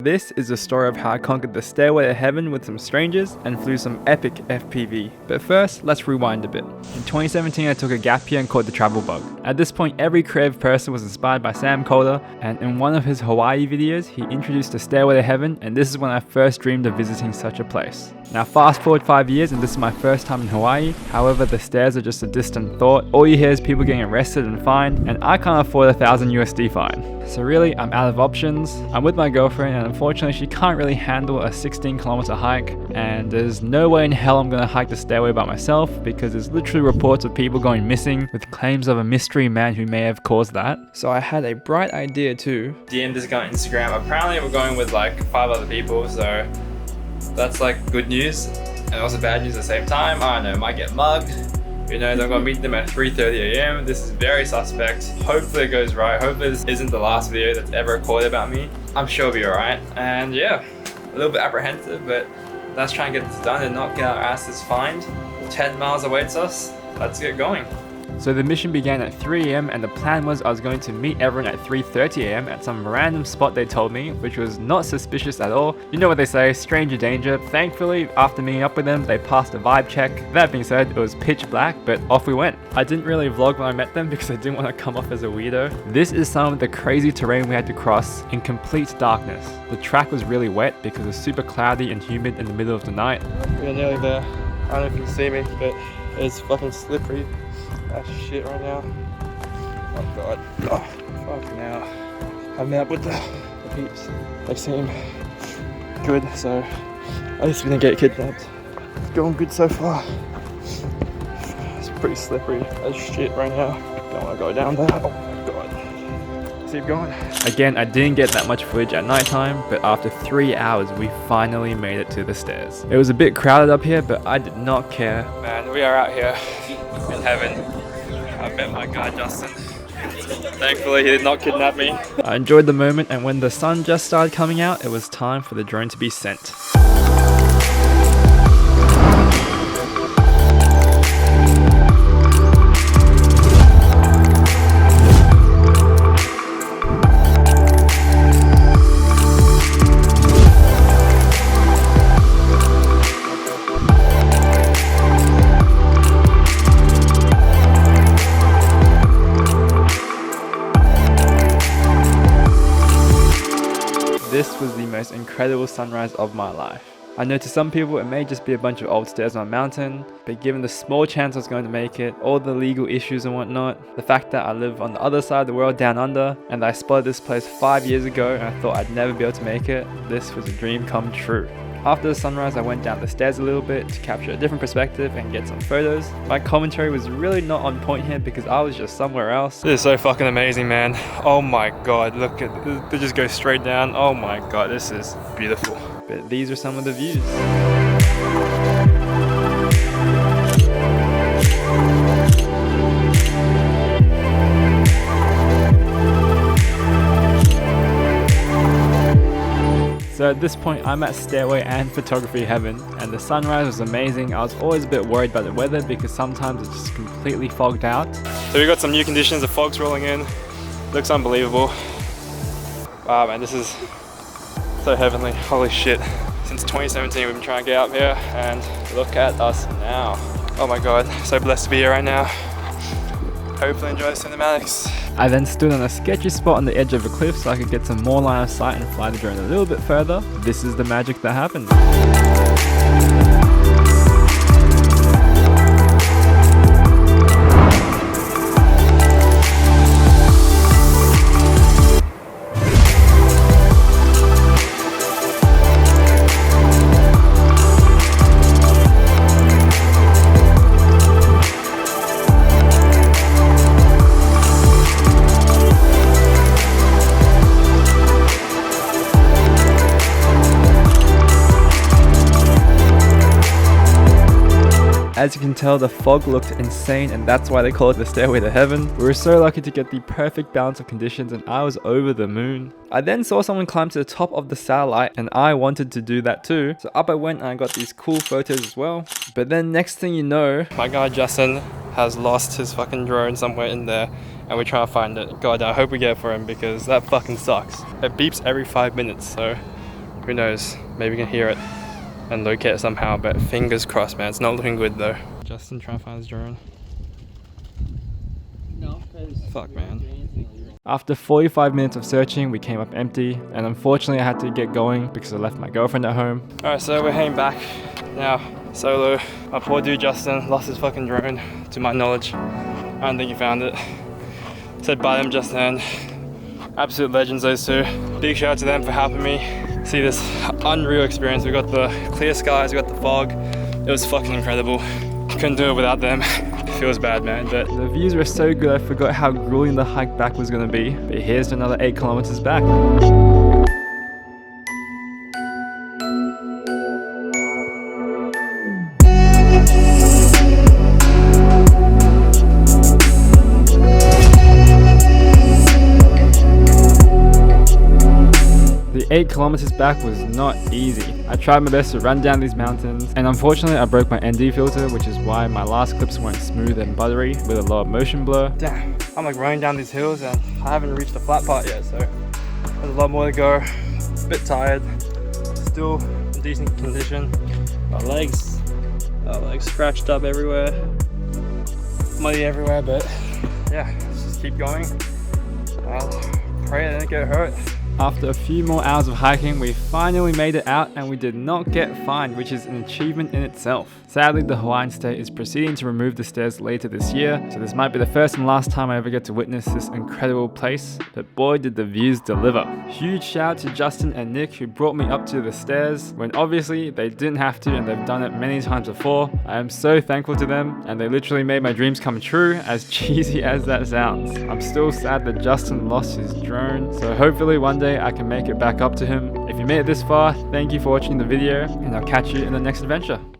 This is the story of how I conquered the Stairway to Heaven with some strangers and flew some epic FPV. But first, let's rewind a bit. In 2017, I took a gap year and caught the travel bug. At this point, every creative person was inspired by Sam Calder, and in one of his Hawaii videos, he introduced the Stairway to Heaven, and this is when I first dreamed of visiting such a place. Now fast forward 5 years and this is my first time in Hawaii. However, the stairs are just a distant thought. All you hear is people getting arrested and fined, and I can't afford $1,000 USD fine. So really, I'm out of options. I'm with my girlfriend and unfortunately she can't really handle a 16-kilometer hike, and there's no way in hell I'm gonna hike the stairway by myself because there's literally reports of people going missing with claims of a mystery man who may have caused that. So I had a bright idea too. DM this guy on Instagram. Apparently we're going with like 5 other people, so that's like good news and also bad news at the same time. I don't know, might get mugged. Who knows, I'm gonna meet them at 3:30 AM. This is very suspect. Hopefully it goes right. Hopefully this isn't the last video that's ever recorded about me. I'm sure it'll be alright. And yeah, a little bit apprehensive, but let's try and get this done and not get our asses fined. 10 miles awaits us. Let's get going. So the mission began at 3 AM and the plan was I was going to meet everyone at 3:30 AM at some random spot they told me, which was not suspicious at all. You know what they say, stranger danger. Thankfully, after meeting up with them, they passed a vibe check. That being said, it was pitch black, but off we went. I didn't really vlog when I met them because I didn't want to come off as a weirdo. This is some of the crazy terrain we had to cross in complete darkness. The track was really wet because it was super cloudy and humid in the middle of the night. We're nearly there. I don't know if you can see me, but it's fucking slippery. That's shit right now. Oh god. Oh, fuck now. I'm out with the peeps. They seem good, so I just gonna get kidnapped. It's going good so far. It's pretty slippery as shit right now. Don't wanna go down there. Oh my god. Keep going. Again, I didn't get that much footage at night time, but after 3 hours, we finally made it to the stairs. It was a bit crowded up here, but I did not care. Man, we are out here in heaven. I met my guy Justin. Thankfully he did not kidnap me. I enjoyed the moment, and when the sun just started coming out, it was time for the drone to be sent. This was the most incredible sunrise of my life. I know to some people it may just be a bunch of old stairs on a mountain, but given the small chance I was going to make it, all the legal issues and whatnot, the fact that I live on the other side of the world down under, and that I spotted this place 5 years ago and I thought I'd never be able to make it, this was a dream come true. After the sunrise, I went down the stairs a little bit to capture a different perspective and get some photos. My commentary was really not on point here because I was just somewhere else. This is so fucking amazing, man. Oh my god, look at, they just go straight down. Oh my god, this is beautiful. But these are some of the views. So at this point, I'm at Stairway and photography heaven, and the sunrise was amazing. I was always a bit worried about the weather because sometimes it's just completely fogged out. So we got some new conditions, the fog's rolling in. Looks unbelievable. Wow man, this is so heavenly, holy shit. Since 2017 we've been trying to get up here, and look at us now. Oh my god, so blessed to be here right now. Hopefully enjoy the cinematics. I then stood on a sketchy spot on the edge of a cliff so I could get some more line of sight and fly the drone a little bit further. This is the magic that happened. As you can tell, the fog looked insane, and that's why they call it the Stairway to Heaven. We were so lucky to get the perfect balance of conditions, and I was over the moon. I then saw someone climb to the top of the satellite, and I wanted to do that too. So up I went and I got these cool photos as well. But then next thing you know, my guy Justin has lost his fucking drone somewhere in there, and we're trying to find it. God, I hope we get it for him because that fucking sucks. It beeps every 5 minutes, so who knows, maybe we can hear it and locate it somehow, but fingers crossed, man. It's not looking good though. Justin trying to find his drone. No, fuck, man. After 45 minutes of searching, we came up empty, and unfortunately I had to get going because I left my girlfriend at home. Alright, so we're heading back now, solo. Our poor dude Justin lost his fucking drone, to my knowledge. I don't think he found it. Said bye to them just then. Absolute legends, those two. Big shout out to them for helping me see this unreal experience. We got the clear skies, we got the fog. It was fucking incredible. Couldn't do it without them. Feels bad, man, but the views were so good I forgot how grueling the hike back was gonna be. But here's to another 8 kilometers back. The 8 kilometers back was not easy. I tried my best to run down these mountains, and unfortunately I broke my ND filter, which is why my last clips weren't smooth and buttery with a lower motion blur. Damn, I'm like running down these hills and I haven't reached the flat part yet, so there's a lot more to go. A bit tired, still in decent condition. My legs are like scratched up everywhere, muddy everywhere, but yeah, let's just keep going. I'll pray I didn't get hurt. After a few more hours of hiking, we finally made it out and we did not get fined, which is an achievement in itself. Sadly, the Hawaiian state is proceeding to remove the stairs later this year, so this might be the first and last time I ever get to witness this incredible place, but boy did the views deliver. Huge shout out to Justin and Nick who brought me up to the stairs when obviously they didn't have to and they've done it many times before. I am so thankful to them and they literally made my dreams come true, as cheesy as that sounds. I'm still sad that Justin lost his drone, so hopefully one day I can make it back up to him. If you made it this far, thank you for watching the video and I'll catch you in the next adventure.